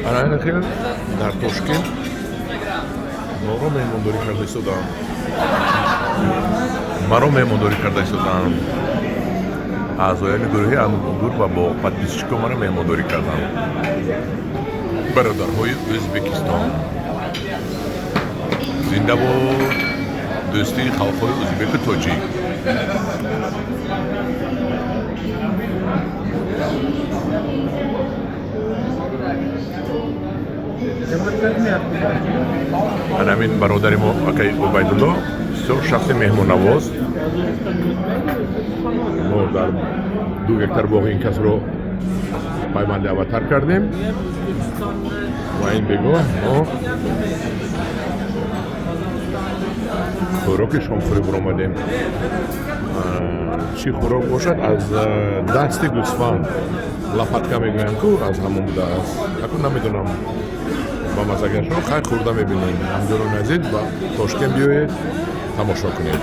Анахел дар Тошкент моро меҳмондорӣ карда истодам. Маро меҳмондорӣ карда истодам. аъзояни гуруҳи Ангур ва бо подписчико маро меҳмондорӣ карданд. бародарҳои Ӯзбекистон. Зинда бод дӯстии халқҳои ӯзбеку тоҷик. Анамин бародари мо акай Убайдулло бисёр шахси меҳмоннавоз. мо дар 2 гектар боғи ин касро пайванди аватар кардем ва ин бегоҳ мо хӯроки шомхӯрӣ буромадем. чӣ хӯрок бошад? Аз дасти гӯсфанд, лапатка мегӯянд ку аз ҳамон будааст. акун намедонам ба мазагашро хай хӯрда мебинем. ҳамҷорони азиз ба Тошкент биёед, тамошо кунед.